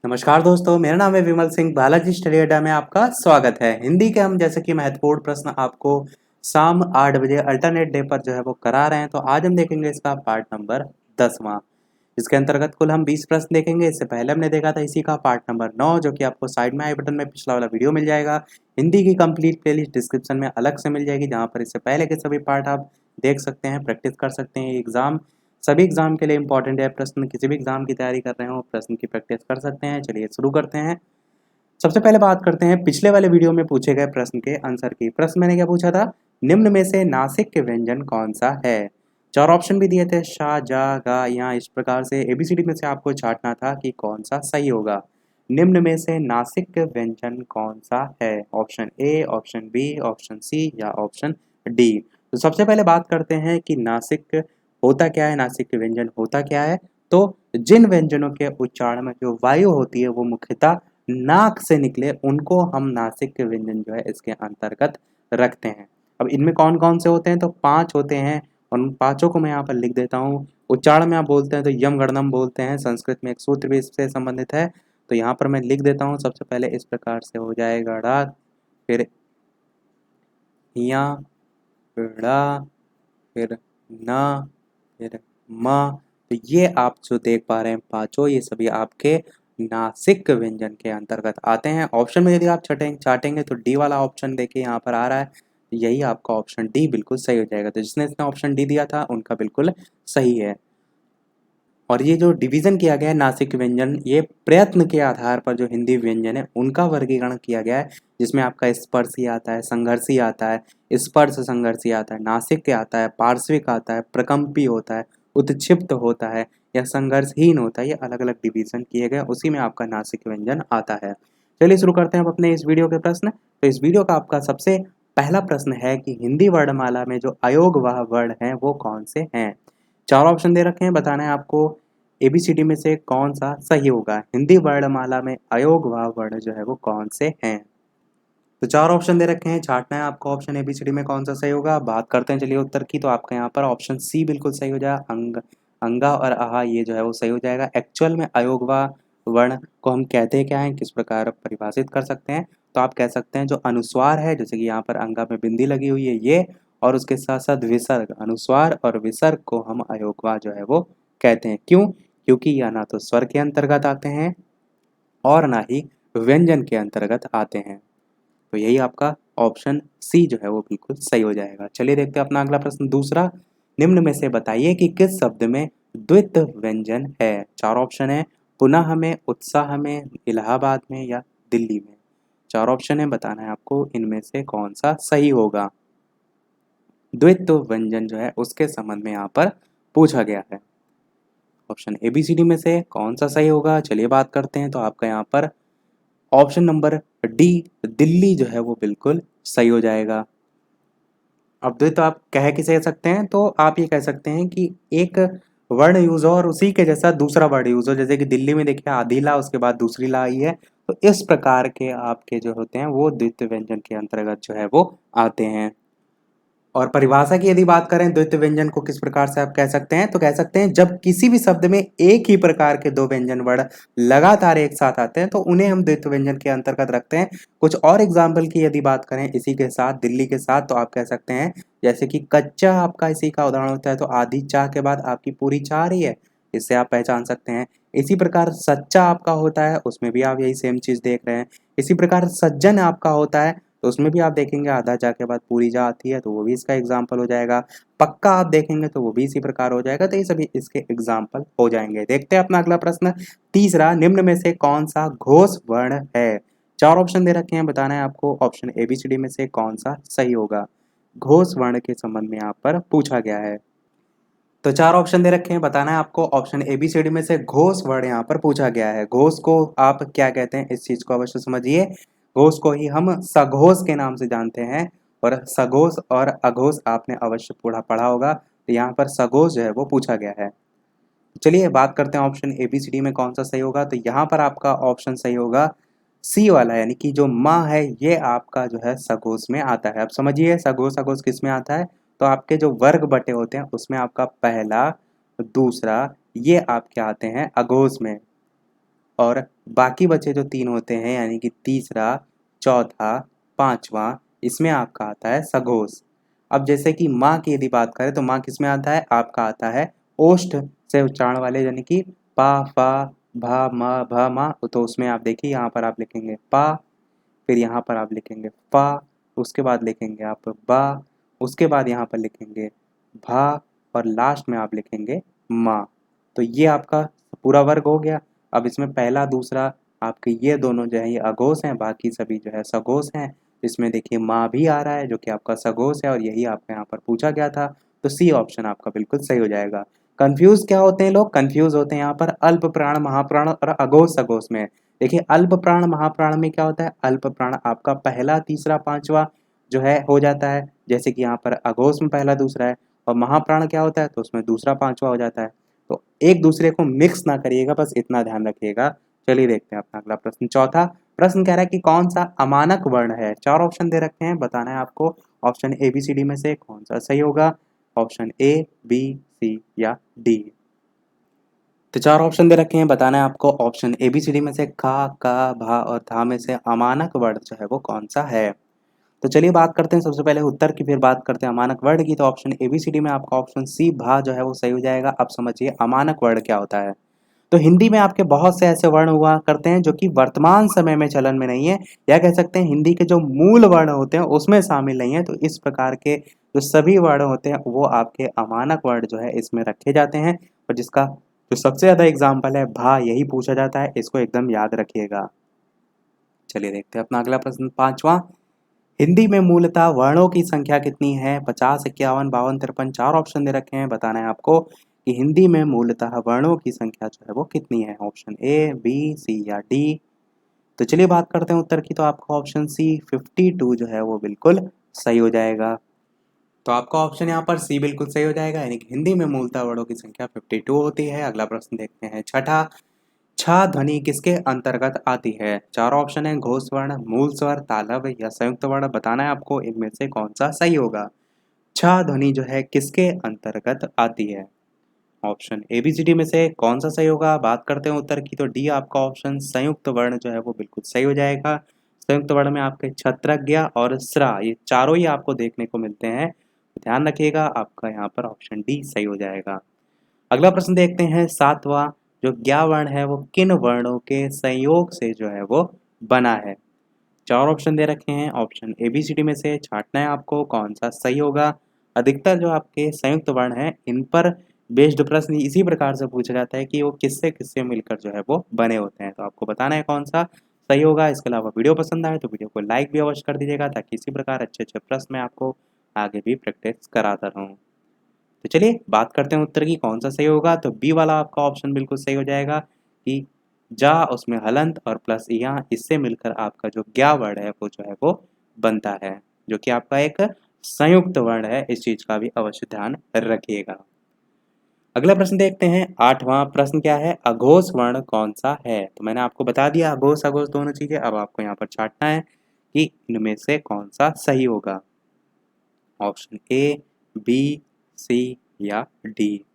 नमस्कार दोस्तों, मेरा नाम है विमल सिंह। बालाजी स्टडी अड्डा में आपका स्वागत है। हिंदी के हम जैसे कि महत्वपूर्ण प्रश्न आपको शाम 8 बजे अल्टरनेट डे पर जो है वो करा रहे हैं। तो आज हम देखेंगे इसका पार्ट नंबर 10वां। इसके अंतर्गत कुल हम 20 प्रश्न देखेंगे। इससे पहले हमने देखा था इसी का पार्ट नंबर 9, जो कि आपको साइड में आई बटन में पिछला वाला वीडियो मिल जाएगा। हिंदी की कंप्लीट प्लेलिस्ट डिस्क्रिप्शन में अलग से मिल जाएगी, जहाँ पर इससे पहले के सभी पार्ट आप देख सकते हैं, प्रैक्टिस कर सकते हैं। एग्जाम सभी एग्जाम के लिए इंपॉर्टेंट है। प्रश्न किसी भी एग्जाम की तैयारी कर रहे हो, प्रश्न की प्रैक्टिस कर सकते हैं। चलिए शुरू करते हैं। सबसे पहले बात करते हैं पिछले वाले वीडियो में पूछे गए प्रश्न के आंसर की। प्रश्न मैंने क्या पूछा था, निम्न में से नासिक के व्यंजन कौन सा है। चार ऑप्शन भी दिए थे, शाह, जा, गा। यहाँ इस प्रकार से एबीसीडी में से आपको छांटना था कि कौन सा सही होगा। निम्न में से नासिक व्यंजन कौन सा है। Option A, option B, option C या ऑप्शन डी। तो सबसे पहले बात करते हैं कि नासिक होता क्या है, नासिक के व्यंजन होता क्या है। तो जिन व्यंजनों के उच्चारण में जो वायु होती है वो मुख्यतः नाक से निकले, उनको हम नासिक के व्यंजन जो है इसके अंतर्गत रखते हैं। अब इनमें कौन कौन से होते हैं, तो 5 होते हैं। और उन पांचों को मैं यहाँ पर लिख देता हूँ। उच्चारण में आप बोलते हैं तो यम गणनम बोलते हैं। संस्कृत में एक सूत्र भी इससे संबंधित है, तो यहाँ पर मैं लिख देता हूँ। सबसे पहले इस प्रकार से हो जाएगा ड़ा, फिर या, ड़ा, फिर ना, फिर माँ। तो ये आप जो देख पा रहे हैं पांचों, ये सभी आपके नासिक व्यंजन के अंतर्गत आते हैं। ऑप्शन में यदि आप चाटेंगे तो डी वाला ऑप्शन देखिए यहाँ पर आ रहा है। यही आपका ऑप्शन डी बिल्कुल सही हो जाएगा। तो जिसने इसने ऑप्शन डी दिया था उनका बिल्कुल सही है। और ये जो डिवीजन किया गया है नासिक व्यंजन, ये प्रयत्न के आधार पर जो हिंदी व्यंजन है उनका वर्गीकरण किया गया है, जिसमें आपका स्पर्शी आता है, संघर्षी आता है, स्पर्श संघर्षी आता है, नासिक आता है, पार्श्विक आता है, प्रकंपी होता है, उत्क्षिप्त होता है या संघर्षहीन होता है। ये अलग अलग डिवीजन किए गए, उसी में आपका नासिक व्यंजन आता है। चलिए शुरू करते हैं अब अपने इस वीडियो के प्रश्न। तो इस वीडियो का आपका सबसे पहला प्रश्न है कि हिंदी वर्णमाला में जो अयोगवाह वर्ण हैं वो कौन से हैं। चार ऑप्शन दे रखे हैं, बताना है आपको एबीसीडी में से कौन सा सही होगा। हिंदी वर्णमाला में अयोगवाह वर्ण जो है वो कौन से हैं। तो चार ऑप्शन दे रखे हैं, छांटना है आपको ऑप्शन एबीसीडी में कौन सा सही होगा। बात करते हैं चलिए उत्तर की। तो आपका यहाँ पर ऑप्शन सी बिल्कुल सही हो जाएगा। अंगा और आहा ये जो है वो सही हो जाएगा। एक्चुअल में अयोगवाह वर्ण को हम कहते क्या हैं, किस प्रकार परिभाषित कर सकते हैं। तो आप कह सकते हैं जो अनुस्वार है, जैसे कि यहाँ पर अंगा में बिंदी लगी हुई है ये, और उसके साथ साथ विसर्ग, अनुस्वार और विसर्ग को हम अयोगवाह जो है वो कहते हैं। क्यों? क्योंकि यह ना तो स्वर के अंतर्गत आते हैं और ना ही व्यंजन के अंतर्गत आते हैं। तो यही आपका ऑप्शन सी जो है वो बिल्कुल सही हो जाएगा। चलिए देखते हैं अपना अगला प्रश्न दूसरा। निम्न में से बताइए कि किस शब्द में द्वित व्यंजन है। चार ऑप्शन है, पुनः में, उत्साह में, इलाहाबाद में या दिल्ली में। चार ऑप्शन है, बताना है आपको इनमें से कौन सा सही होगा। द्वित व्यंजन जो है उसके संबंध में यहाँ पर पूछा गया है। ऑप्शन एबीसीडी में से कौन सा सही होगा, चलिए बात करते हैं। तो आपका यहाँ पर ऑप्शन नंबर डी, दिल्ली जो है वो बिल्कुल सही हो जाएगा। अब तो आप कह सकते हैं, तो आप ये कह सकते हैं कि एक वर्ण यूज हो और उसी के जैसा दूसरा वर्ण यूज हो। जैसे कि दिल्ली में देखिए आधी ला, उसके बाद दूसरी ला आई है। तो इस प्रकार के आपके जो होते हैं वो द्वितीय व्यंजन के अंतर्गत जो है वो आते हैं। और परिभाषा की यदि बात करें द्वितीय व्यंजन को किस प्रकार से आप कह सकते हैं, तो कह सकते हैं जब किसी भी शब्द में एक ही प्रकार के दो व्यंजन वर्ण लगातार एक साथ आते हैं तो उन्हें हम द्वितीय व्यंजन के अंतर्गत रखते हैं। कुछ और एग्जाम्पल की यदि बात करें इसी के साथ, दिल्ली के साथ, तो आप कह सकते हैं जैसे कि कच्चा आपका इसी का उदाहरण होता है। तो आधी चाह के बाद आपकी पूरी चाह आ रही है, इससे आप पहचान सकते हैं। इसी प्रकार सच्चा आपका होता है, उसमें भी आप यही सेम चीज देख रहे हैं। इसी प्रकार सज्जन आपका होता है, तो उसमें भी आप देखेंगे आधा जा के बाद पूरी जा आती है, तो वो भी इसका एग्जाम्पल हो जाएगा। पक्का आप देखेंगे तो वो भी इसी प्रकार हो जाएगा। तो ये सभी इसके एग्जाम्पल हो जाएंगे। देखते हैं अपना अगला प्रश्न तीसरा। निम्न में से कौन सा घोष वर्ण है। चार ऑप्शन दे रखे हैं, बताना है आपको ऑप्शन एबीसीडी में से कौन सा सही होगा। घोष वर्ण के संबंध में यहाँ पर पूछा गया है। तो चार ऑप्शन दे रखे हैं, बताना है आपको ऑप्शन एबीसीडी में से घोष वर्ण यहाँ पर पूछा गया है। घोष को आप क्या कहते हैं, इस चीज को अवश्य समझिए। घोष को ही हम सघोष के नाम से जानते हैं, और सघोष और अघोष आपने अवश्य पढ़ा होगा। तो यहाँ पर सघोष जो है वो पूछा गया है। चलिए बात करते हैं ऑप्शन एबीसीडी में कौन सा सही होगा। तो यहाँ पर आपका ऑप्शन सही होगा सी वाला, यानी कि जो माँ है ये आपका जो है सघोष में आता है। अब समझिए सघोष अघोष किस में आता है। तो आपके जो वर्ग बटे होते हैं उसमें आपका पहला, दूसरा, ये आपके आते हैं अघोष में, और बाकी बचे जो 3 होते हैं यानी कि तीसरा, चौथा, पाँचवाँ, इसमें आपका आता है सघोष। अब जैसे कि माँ की यदि बात करें तो माँ किसमें आता है? आपका आता है ओष्ठ से उच्चारण वाले यानी कि पा, फा, भा, म, भ, मा। तो उसमें आप देखिए यहाँ पर आप लिखेंगे पा, फिर यहाँ पर आप लिखेंगे फा, उसके बाद लिखेंगे आप बा, उसके बाद यहाँ पर लिखेंगे भा और लास्ट में आप लिखेंगे माँ। तो ये आपका पूरा वर्ग हो गया। अब इसमें पहला दूसरा आपके ये दोनों जो है ये अघोष हैं, बाकी सभी जो है सघोष हैं। इसमें देखिए माँ भी आ रहा है जो कि आपका सघोष है और यही आपका यहाँ पर पूछा गया था। तो सी ऑप्शन आपका बिल्कुल सही हो जाएगा। कंफ्यूज क्या होते हैं लोग? कंफ्यूज होते हैं यहाँ पर अल्प प्राण, महाप्राण और अघोष सघोष में। देखिए अल्प प्राण महाप्राण में क्या होता है? अल्प प्राण आपका पहला तीसरा पांचवा जो है हो जाता है, जैसे कि यहाँ पर अघोष में पहला दूसरा है। और महाप्राण क्या होता है? तो उसमें दूसरा पांचवा हो जाता है। तो एक दूसरे को मिक्स ना करिएगा, बस इतना ध्यान रखिएगा। चलिए देखते हैं अपना अगला प्रश्न। चौथा प्रश्न कह रहा है कि कौन सा अमानक वर्ण है? 4 ऑप्शन दे रखे हैं, बताना है आपको option A B C D में से कौन सा सही होगा। ऑप्शन ए, बी, सी या डी। तो 4 ऑप्शन दे रखे हैं, बताना है आपको option A B C D में से का, भा और धा में से अमानक वर्ण जो है वो कौन सा है। तो चलिए बात करते हैं सबसे पहले उत्तर की, फिर बात करते हैं अमानक वर्ण की। तो option A B C D में आपका ऑप्शन सी भा जो है वो सही हो जाएगा। अब समझिए अमानक वर्ण क्या होता है। तो हिंदी में आपके बहुत से ऐसे वर्ण हुआ करते हैं जो कि वर्तमान समय में चलन में नहीं है, या कह सकते हैं हिंदी के जो मूल वर्ण होते हैं उसमें शामिल नहीं है। तो इस प्रकार के जो सभी वर्ण होते हैं वो आपके अमानक वर्ण जो है इसमें रखे जाते हैं। और जिसका जो सबसे ज्यादा एग्जाम्पल है भा, यही पूछा जाता है, इसको एकदम याद रखिएगा। चलिए देखते हैं अपना अगला प्रश्न। पांचवा, हिंदी में मूलतः वर्णों की संख्या कितनी है? 50, 51, 52, 53, 4 ऑप्शन दे रखे हैं, बताना है आपको कि हिंदी में मूलतः वर्णों की संख्या जो है वो कितनी है। ऑप्शन ए, बी, सी या डी। तो चलिए बात करते हैं उत्तर की। तो आपका ऑप्शन सी 52 जो है वो बिल्कुल सही हो जाएगा। तो आपका ऑप्शन यहाँ पर सी बिल्कुल सही हो जाएगा, यानी कि हिंदी में मूलतः वर्णों की संख्या 52 होती है। अगला प्रश्न देखते हैं। छठा, छा ध्वनि किसके अंतर्गत आती है? 4 ऑप्शन है, घोष वर्ण, मूल स्वर, तालव्य या संयुक्त वर्ण। बताना है आपको इनमें से कौन सा सही होगा। छा ध्वनि जो है किसके अंतर्गत आती है? Option A B C D में से कौन सा सही होगा? बात करते हैं उत्तर की। तो डी आपका ऑप्शन संयुक्त वर्ण जो है वो बिल्कुल सही हो जाएगा। संयुक्त वर्ण में आपके छत्रज्ञ और स्रा, ये चारों ही आपको देखने को मिलते हैं। ध्यान रखिएगा, आपका यहाँ पर ऑप्शन डी सही हो जाएगा। अगला प्रश्न देखते हैं। सातवां, जो ज्ञा वर्ण है वो किन वर्णों के संयोग से जो है वो बना है? 4 ऑप्शन दे रखे हैं, option A B C D में से छांटना है आपको कौन सा सही होगा। अधिकतर जो आपके संयुक्त वर्ण हैं इन पर बेस्ड प्रश्न इसी प्रकार से पूछा जाता है कि वो किससे किससे मिलकर जो है वो बने होते हैं। तो आपको बताना है कौन सा सही होगा। इसके अलावा वीडियो पसंद आए तो वीडियो को लाइक भी अवश्य कर दीजिएगा, ताकि इसी प्रकार अच्छे अच्छे प्रश्न मैं आपको आगे भी प्रैक्टिस कराता रहूँ। तो चलिए बात करते हैं उत्तर की कौन सा सही होगा। तो बी वाला आपका ऑप्शन बिल्कुल सही हो जाएगा कि जा, उसमें हलंत और प्लस यहाँ इससे मिलकर आपका जो ज्ञा वर्ण है वो जो है वो बनता है, जो कि आपका एक संयुक्त वर्ण है। इस चीज का भी अवश्य ध्यान रखिएगा। अगला प्रश्न देखते हैं। आठवां प्रश्न क्या है? अघोष वर्ण कौन सा है? तो मैंने आपको बता दिया अघोष अघोष दोनों चीजें। अब आपको यहाँ पर छांटना है कि इनमें से कौन सा सही होगा। ऑप्शन ए, बी, सी या डी।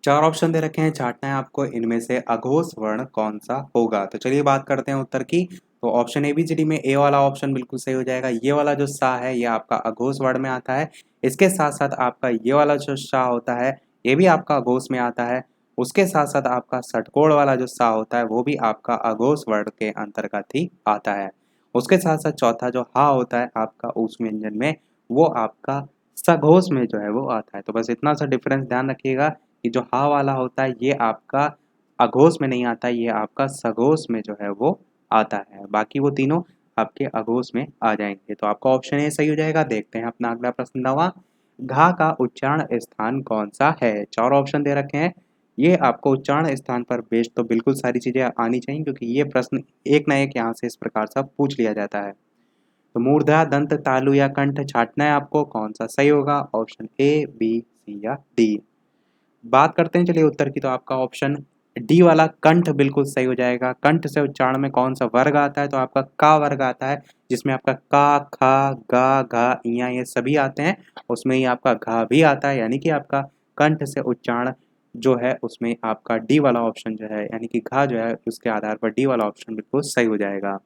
4 ऑप्शन दे रखे हैं, छांटना है आपको इनमें से अघोष वर्ण कौन सा होगा। तो चलिए बात करते हैं उत्तर की। तो option A B C D में ए वाला ऑप्शन बिल्कुल सही हो जाएगा। ये वाला जो सा है ये आपका अघोष वर्ण में आता है। इसके साथ साथ आपका ये वाला जो सा होता है ये भी आपका अघोष में आता है। उसके साथ साथ आपका षटकोण वाला जो सा होता है वो भी आपका अघोष वर्ण के अंतर्गत ही आता है। उसके साथ साथ चौथा जो हा होता है आपका उस व्यंजन में, वो आपका सघोष में जो है वो आता है। तो बस इतना सा डिफरेंस ध्यान रखिएगा कि जो हा वाला होता है ये आपका अघोष में नहीं आता, ये आपका सघोष में जो है वो आता है। बाकी वो तीनों आपके अघोष में आ जाएंगे। तो आपका ऑप्शन ए सही हो जाएगा। देखते हैं अपना अगला प्रश्न। नवा, घा का उच्चारण स्थान कौन सा है? 4 ऑप्शन दे रखे हैं। ये आपको उच्चारण स्थान पर बेस्ड तो बिल्कुल सारी चीजें आनी चाहिए, क्योंकि ये प्रश्न एक ना एक यहाँ से इस प्रकार से पूछ लिया जाता है। तो मूर्धा, दंत, तालु या कंठ, छांटना है आपको कौन सा सही होगा। ऑप्शन ए, बी, सी या डी। बात करते हैं चलिए उत्तर की। तो आपका ऑप्शन डी वाला कंठ बिल्कुल सही हो जाएगा। कंठ से उच्चारण में कौन सा वर्ग आता है? तो आपका का वर्ग आता है, जिसमें आपका का, खा, गा, घा, इया ये सभी आते हैं। उसमें ही आपका घा भी आता है, यानी कि आपका कंठ से उच्चारण जो है उसमें आपका डी वाला ऑप्शन जो है यानी कि घा जो है उसके आधार पर डी वाला ऑप्शन बिल्कुल सही हो जाएगा।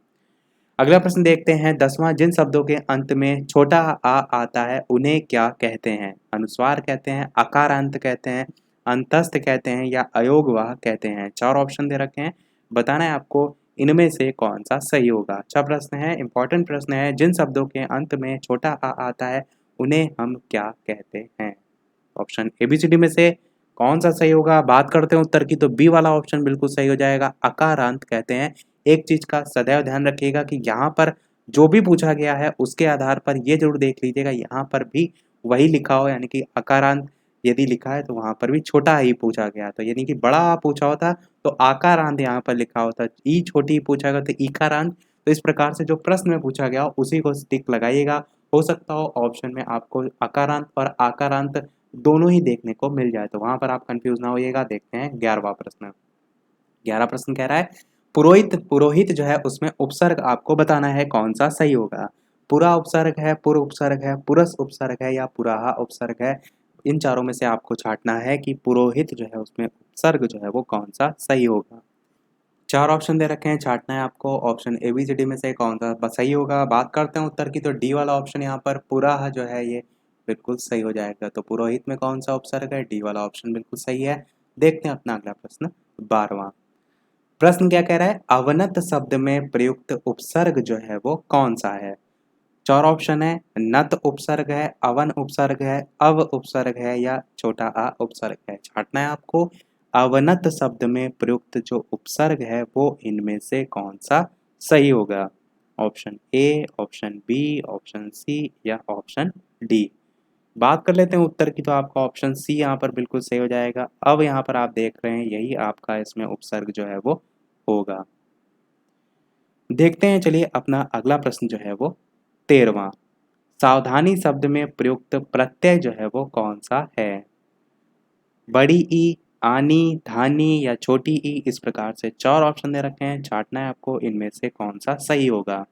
अगला प्रश्न देखते हैं 10वां, जिन शब्दों के अंत में छोटा आ आता है उन्हें क्या कहते हैं? अनुस्वार कहते हैं, अकारांत कहते हैं, अंतस्थ कहते हैं या अयोगवाह कहते हैं? 4 ऑप्शन दे रखे हैं, बताना है आपको इनमें से कौन सा सही होगा। अच्छा प्रश्न है, इंपॉर्टेंट प्रश्न है, जिन शब्दों के अंत में छोटा आ आता है उन्हें हम क्या कहते हैं? ऑप्शन एबीसीडी में से कौन सा सही होगा? बात करते हैं उत्तर की तो बी वाला ऑप्शन बिल्कुल सही हो जाएगा, अकारांत कहते हैं। एक चीज का सदैव ध्यान रखिएगा कि यहाँ पर जो भी पूछा गया है उसके आधार पर ये जरूर देख लीजिएगा यहाँ पर भी वही लिखा हो, यानी कि अकारांत यदि लिखा है तो वहां पर भी छोटा ही पूछा गया, तो यानी कि बड़ा आ पूछा होता तो आकारांत यहाँ पर लिखा होता, ई छोटी पूछा गया तो ईकारांत। तो इस प्रकार से जो प्रश्न में पूछा गया उसी को टिक लगाइएगा। हो सकता हो ऑप्शन में आपको अकारांत और आकारांत दोनों ही देखने को मिल जाए, तो वहां पर आप कंफ्यूज ना होइएगा। देखते हैं 11वां प्रश्न। 11वां प्रश्न कह रहा है पुरोहित, पुरोहित जो है उसमें उपसर्ग आपको बताना है कौन सा सही होगा। पुरा उपसर्ग है, पूर्व उपसर्ग है, पुरस उपसर्ग है या पुराहा उपसर्ग है? इन चारों में से आपको छांटना है कि पुरोहित जो है उसमें उपसर्ग जो है वो कौन सा सही होगा। 4 ऑप्शन दे रखे हैं, छांटना है आपको ऑप्शन एबीसीडी में से कौन सा सही होगा। बात करते हैं उत्तर की तो डी वाला ऑप्शन यहाँ पर पुराहा जो है ये बिल्कुल सही हो जाएगा। तो पुरोहित में कौन सा उपसर्ग है? डी वाला ऑप्शन बिल्कुल सही है। देखते हैं अपना अगला प्रश्न 12वां। प्रश्न क्या कह रहा है? अवनत शब्द में प्रयुक्त उपसर्ग जो है वो कौन सा है? 4 ऑप्शन है, नत उपसर्ग है, अवन उपसर्ग है, अव उपसर्ग है या छोटा आ उपसर्ग है? छांटना है आपको अवनत शब्द में प्रयुक्त जो उपसर्ग है वो इनमें से कौन सा सही होगा। Option A, option B, option C या ऑप्शन डी? बात कर लेते हैं उत्तर की तो आपका ऑप्शन सी यहाँ पर बिल्कुल सही हो जाएगा। अब यहाँ पर आप देख रहे हैं यही आपका इसमें उपसर्ग जो है वो होगा। देखते हैं चलिए अपना अगला प्रश्न जो है वो 13वां। सावधानी शब्द में प्रयुक्त प्रत्यय जो है वो कौन सा है? बड़ी ई, आनी, धानी या छोटी ई? इस प्रकार से 4 ऑप्शन दे रखे हैं, छांटना है आपको इनमें से कौन सा सही होगा।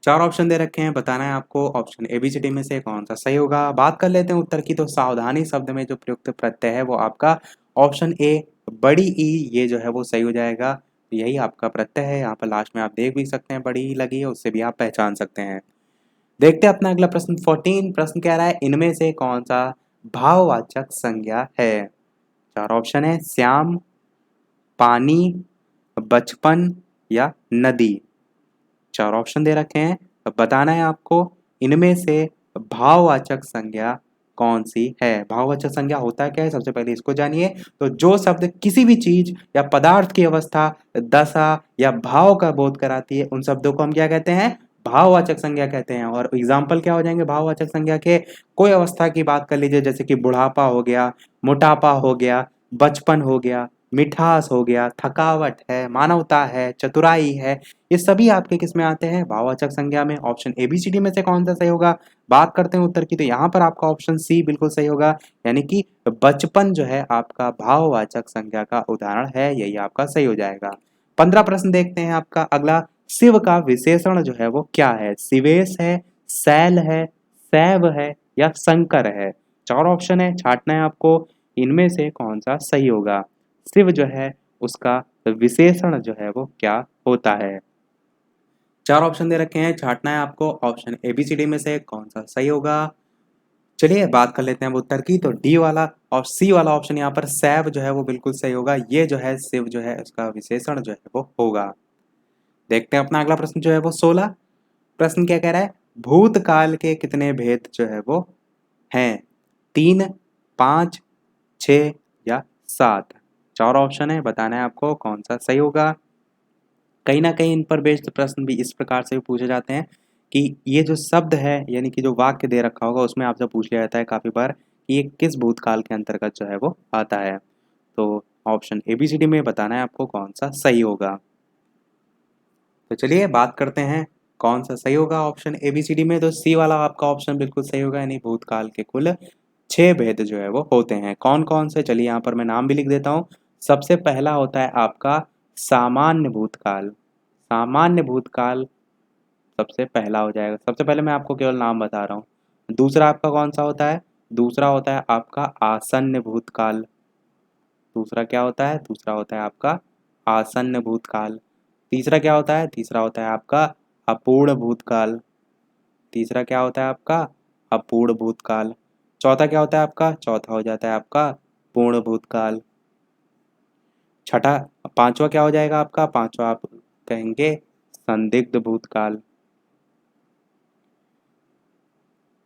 4 ऑप्शन दे रखे हैं, बताना है आपको ऑप्शन एबीसीडी में से कौन सा सही होगा। बात कर लेते हैं उत्तर की तो सावधानी शब्द में जो प्रयुक्त प्रत्यय है वो आपका ऑप्शन ए बड़ी ई ये जो है वो सही हो जाएगा। यही आपका प्रत्यय है, यहाँ पर लास्ट में आप देख भी सकते हैं बड़ी ई लगी है, उससे भी आप पहचान सकते हैं। देखते हैं अपना अगला प्रश्न 14। प्रश्न कह रहा है इनमें से कौन सा भाववाचक संज्ञा है? 4 ऑप्शन है, श्याम, पानी, बचपन या नदी? 4 ऑप्शन दे रखे हैं, अब बताना है आपको इनमें से भाववाचक संज्ञा कौन सी है। भाववाचक संज्ञा होता क्या है सबसे पहले इसको जानिए। तो जो शब्द किसी भी चीज या पदार्थ की अवस्था, दशा या भाव का बोध कराती है उन शब्दों को हम क्या कहते हैं? भाववाचक संज्ञा कहते हैं। और एग्जाम्पल क्या हो जाएंगे भाववाचक संज्ञा के? कोई अवस्था की बात कर लीजिए, जैसे कि बुढ़ापा हो गया, मोटापा हो गया, बचपन हो गया, मिठास हो गया, थकावट है, मानवता है, चतुराई है, ये सभी आपके किस में आते हैं? भाववाचक संज्ञा में। ऑप्शन एबीसीडी में से कौन सा सही होगा? बात करते हैं उत्तर की तो यहाँ पर आपका ऑप्शन सी बिल्कुल सही होगा, यानी कि बचपन जो है आपका भाववाचक संज्ञा का उदाहरण है, यही आपका सही हो जाएगा। 15 प्रश्न देखते हैं आपका अगला। शिव का विशेषण जो है वो क्या है? शिवेश है, शैल है, शैव है या शंकर है? 4 ऑप्शन है, छांटना है आपको इनमें से कौन सा सही होगा। शिव जो है उसका विशेषण जो है वो क्या होता है? 4 ऑप्शन दे रखे हैं, छांटना है आपको ऑप्शन एबीसीडी में से कौन सा सही होगा। चलिए बात कर लेते हैं अब उत्तर की तो डी वाला और सी वाला ऑप्शन यहाँ पर शैव जो है वो बिल्कुल सही होगा। ये जो है शिव जो है उसका विशेषण जो है वो होगा। देखते हैं अपना अगला प्रश्न जो है वो 16। प्रश्न क्या कह रहा है? भूतकाल के कितने भेद जो है वो हैं? 3, 5, 6 या 7? 4 ऑप्शन है, बताना है आपको कौन सा सही होगा। कहीं ना कहीं इन पर बेस्ड प्रश्न भी इस प्रकार से भी पूछे जाते हैं कि ये जो शब्द है यानी कि जो वाक्य दे रखा होगा उसमें आपसे पूछ लिया जाता है काफ़ी बार कि ये किस भूतकाल के अंतर्गत जो है वो आता है। तो ऑप्शन एबीसीडी में बताना है आपको कौन सा सही होगा। तो चलिए बात करते हैं कौन सा सही होगा ऑप्शन एबीसीडी में। तो सी वाला आपका ऑप्शन बिल्कुल सही होगा, यानी भूतकाल के कुल 6 भेद जो है वो होते हैं। कौन कौन से? चलिए यहाँ पर मैं नाम भी लिख देता हूँ। सबसे पहला होता है आपका सामान्य भूतकाल। सामान्य भूतकाल सबसे पहला हो जाएगा। सबसे पहले मैं आपको केवल नाम बता रहा हूँ। दूसरा आपका कौन सा होता है? दूसरा होता है आपका आसन्न भूतकाल। दूसरा क्या होता है? दूसरा होता है आपका आसन्न भूतकाल। तीसरा क्या होता है? तीसरा होता है आपका अपूर्ण भूतकाल। तीसरा क्या होता है आपका? अपूर्ण भूतकाल। चौथा क्या होता है आपका? चौथा हो जाता है आपका पूर्ण भूतकाल। छठा पांचवा क्या हो जाएगा आपका? पांचवा आप कहेंगे संदिग्ध भूतकाल।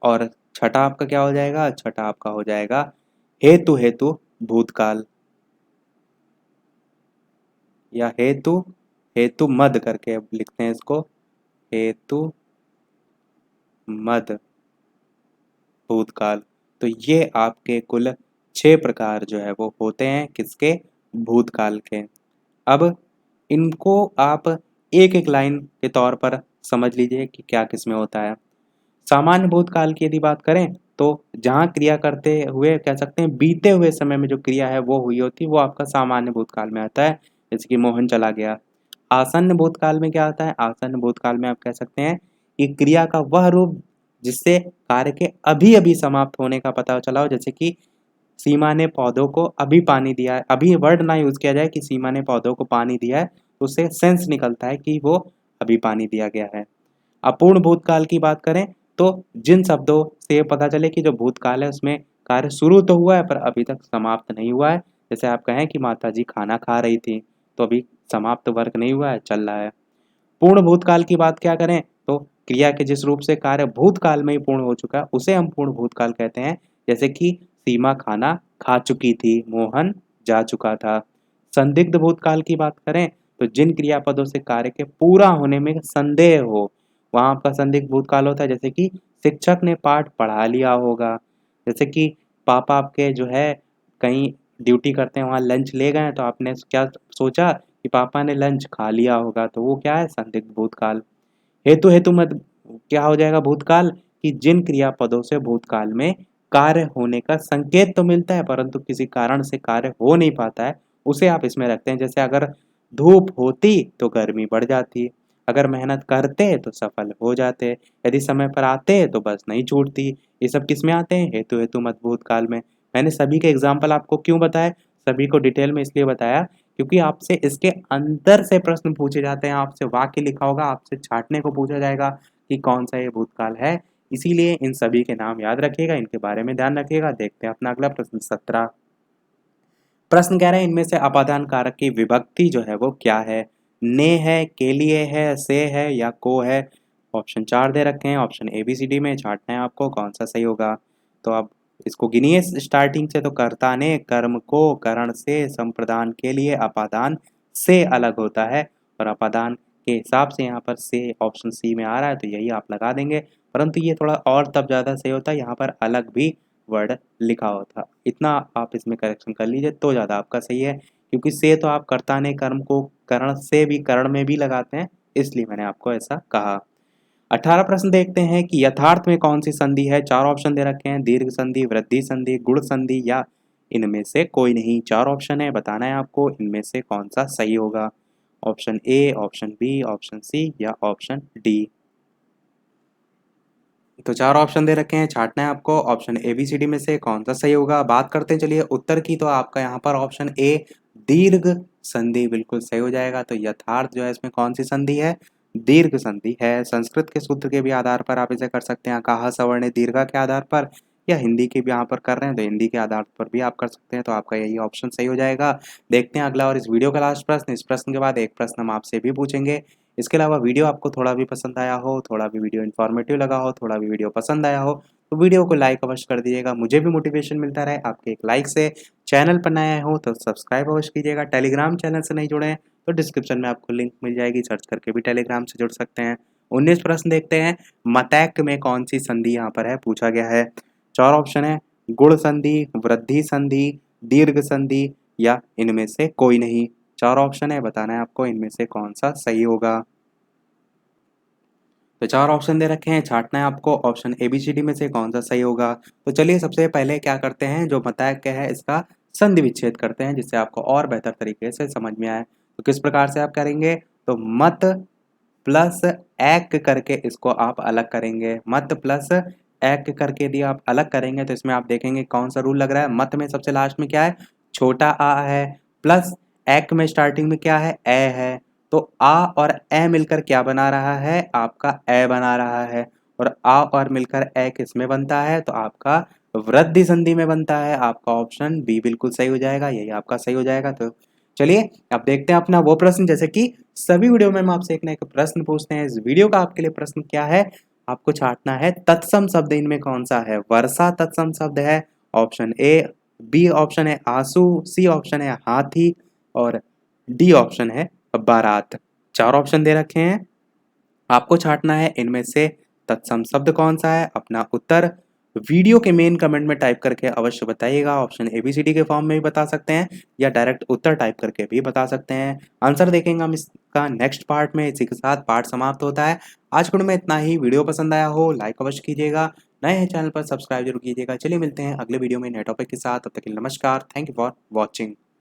और छठा आपका क्या हो जाएगा? छठा आपका हो जाएगा हेतु हेतु भूतकाल, या हेतु हेतु मद करके अब लिखते हैं इसको, हेतु मद भूतकाल। तो ये आपके कुल 6 प्रकार जो है वो होते हैं किसके? भूतकाल के। अब इनको आप एक एक लाइन के तौर पर समझ लीजिए कि क्या किसमें होता है। सामान्य भूतकाल की यदि बात करें तो जहाँ क्रिया करते हुए कह सकते हैं बीते हुए समय में जो क्रिया है वो हुई होती है वो आपका सामान्य भूतकाल में आता है, जैसे कि मोहन चला गया। आसन्न भूतकाल में क्या आता है? आसन्न भूतकाल में आप कह सकते हैं कि क्रिया का वह रूप जिससे कार्य के अभी अभी समाप्त होने का पता चला हो, जैसे कि सीमा ने पौधों को अभी पानी दिया है। अभी वर्ड ना यूज किया जाए कि सीमा ने पौधों को पानी दिया है, तो उससे सेंस निकलता है कि वो अभी पानी दिया गया है। अपूर्ण भूतकाल की बात करें तो जिन शब्दों से ये पता चले कि जो भूतकाल है उसमें कार्य शुरू तो हुआ है पर अभी तक समाप्त नहीं हुआ है। जैसे आप कहें कि माता जी खाना खा रही थी, तो अभी समाप्त वर्क नहीं हुआ है, चल रहा है। पूर्ण भूतकाल की बात क्या करें तो क्रिया के जिस रूप से कार्य भूतकाल में ही पूर्ण हो चुका है उसे हम पूर्ण भूतकाल कहते हैं। जैसे कि सीमा खाना खा चुकी थी, मोहन जा चुका था। संदिग्ध भूतकाल की बात करें तो जिन क्रियापदों से कार्य के पूरा होने में संदेह हो वहां आपका संदिग्ध भूतकाल होता है। जैसे कि शिक्षक ने पाठ पढ़ा लिया होगा, जैसे कि पापा आपके जो है कहीं ड्यूटी करते हैं वहां लंच ले गए तो आपने क्या सोचा कि पापा ने लंच खा लिया होगा, तो वो क्या है? संदिग्ध भूतकाल। हेतु हेतु मत क्या हो जाएगा भूतकाल? कि जिन क्रियापदों से भूतकाल में कार्य होने का संकेत तो मिलता है परंतु किसी कारण से कार्य हो नहीं पाता है, उसे आप इसमें रखते हैं। जैसे अगर धूप होती तो गर्मी बढ़ जाती, अगर मेहनत करते तो सफल हो जाते, यदि समय पर आते तो बस नहीं छूटती। ये सब किस में आते हैं? हेतु हेतु मत भूतकाल में। मैंने सभी के एग्जाम्पल आपको क्यों बताया, सभी को डिटेल में इसलिए बताया क्योंकि आपसे इसके अंदर से प्रश्न पूछे जाते हैं, आपसे वाक्य लिखा होगा, आपसे छांटने को पूछा जाएगा कि कौन सा ये भूतकाल है। इसीलिए इन सभी के नाम याद रखिएगा, इनके बारे में ध्यान रखिएगा। देखते हैं अपना अगला प्रश्न 17। प्रश्न कह रहे हैं इनमें से अपादान कारक की विभक्ति जो है वो क्या है? ने है, के लिए है, से है या को है? ऑप्शन 4 दे रखे हैं, option A B C D में छांटना है आपको कौन सा सही होगा। तो अब इसको गिनिए स्टार्टिंग से। तो कर्ता ने कर्म को करण से संप्रदान के लिए अपादान से अलग होता है, और अपादान के हिसाब से यहाँ पर से ऑप्शन सी में आ रहा है तो यही आप लगा देंगे। परंतु ये थोड़ा और तब ज़्यादा सही होता है, यहाँ पर अलग भी वर्ड लिखा होता। इतना आप इसमें करेक्शन कर लीजिए तो ज़्यादा आपका सही है, क्योंकि से तो आप कर्ता ने कर्म को करण से भी करण में भी लगाते हैं, इसलिए मैंने आपको ऐसा कहा। 18 प्रश्न देखते हैं कि यथार्थ में कौन सी संधि है। 4 ऑप्शन दे रखे हैं, दीर्घ संधि, वृद्धि संधि, गुण संधि या इनमें से कोई नहीं। 4 ऑप्शन है, बताना है आपको इनमें से कौन सा सही होगा। Option A, option B, option C या ऑप्शन डी। तो 4 ऑप्शन दे रखे हैं, छांटना है आपको option A B C D में से कौन सा सही होगा। बात करते हैं चलिए उत्तर की, तो आपका यहाँ पर ऑप्शन ए दीर्घ संधि बिल्कुल सही हो जाएगा। तो यथार्थ जो है इसमें कौन सी संधि है? दीर्घ संधि है। संस्कृत के सूत्र के भी आधार पर आप इसे कर सकते हैं, कहा सवर्ण दीर्घा के आधार पर, या हिंदी के भी यहाँ पर कर रहे हैं तो हिंदी के आधार पर भी आप कर सकते हैं। तो आपका यही ऑप्शन सही हो जाएगा। देखते हैं अगला और इस वीडियो का लास्ट प्रश्न। इस प्रश्न के बाद एक प्रश्न हम आपसे भी पूछेंगे। इसके अलावा वीडियो आपको थोड़ा भी पसंद आया हो, थोड़ा भी वीडियो इन्फॉर्मेटिव लगा हो, थोड़ा भी वीडियो पसंद आया हो, तो वीडियो को लाइक अवश्य कर दीजिएगा। मुझे भी मोटिवेशन मिलता रहे आपके एक लाइक से। चैनल पर नए आए हो तो सब्सक्राइब अवश्य कीजिएगा। टेलीग्राम चैनल से नहीं जुड़े हैं तो डिस्क्रिप्शन में आपको लिंक मिल जाएगी, सर्च करके भी टेलीग्राम से जुड़ सकते हैं। 19 प्रश्न देखते हैं, मतैक में कौन सी संधि यहाँ पर है पूछा गया है। 4 ऑप्शन है, गुण संधि, वृद्धि संधि, दीर्घ संधि या इनमें से कोई नहीं। 4 ऑप्शन है, बताना है आपको इनमें से कौन सा सही होगा। तो 4 ऑप्शन दे रखे हैं, छांटना है आपको option A B C D में से कौन सा सही होगा। तो चलिए सबसे पहले क्या करते हैं, जो बताया क्या है इसका संधि विच्छेद करते हैं, जिससे आपको और बेहतर तरीके से समझ में आए। तो किस प्रकार से आप करेंगे, तो मत प्लस एक करके इसको आप अलग करेंगे। मत प्लस एक करके यदि आप अलग करेंगे तो इसमें आप देखेंगे कौन सा रूल लग रहा है। मत में सबसे लास्ट में क्या है, छोटा आ है, प्लस एक में स्टार्टिंग में क्या है, ए है, तो आ और ए मिलकर क्या बना रहा है, आपका ए बना रहा है। और आ और मिलकर ए किस में बनता है, तो आपका वृद्धि संधि में बनता है। आपका ऑप्शन बी बिल्कुल सही हो जाएगा, यही आपका सही हो जाएगा। तो चलिए अब देखते हैं अपना वो प्रश्न। जैसे कि सभी वीडियो में हम आपसे एक ना एक प्रश्न पूछते हैं, इस वीडियो का आपके लिए प्रश्न क्या है, आपको छांटना है तत्सम शब्द इनमें कौन सा है। वर्षा तत्सम शब्द है, ऑप्शन ए, बी ऑप्शन है आंसू, सी ऑप्शन है हाथी और डी ऑप्शन है बारात। चार ऑप्शन दे रखे हैं, आपको छांटना है इनमें से तत्सम शब्द कौन सा है। अपना उत्तर वीडियो के मेन कमेंट में टाइप करके अवश्य बताइएगा। ऑप्शन एबीसीडी के फॉर्म में भी बता सकते हैं या डायरेक्ट उत्तर टाइप करके भी बता सकते हैं। आंसर देखेंगे हम इसका नेक्स्ट पार्ट में। इसी के साथ पार्ट समाप्त होता है। आज के वीडियो में इतना ही। वीडियो पसंद आया हो लाइक अवश्य कीजिएगा, नए हैं चैनल पर सब्सक्राइब जरूर कीजिएगा। चलिए मिलते हैं अगले वीडियो में नए टॉपिक के साथ, तब तक के लिए नमस्कार। Thank you for watching.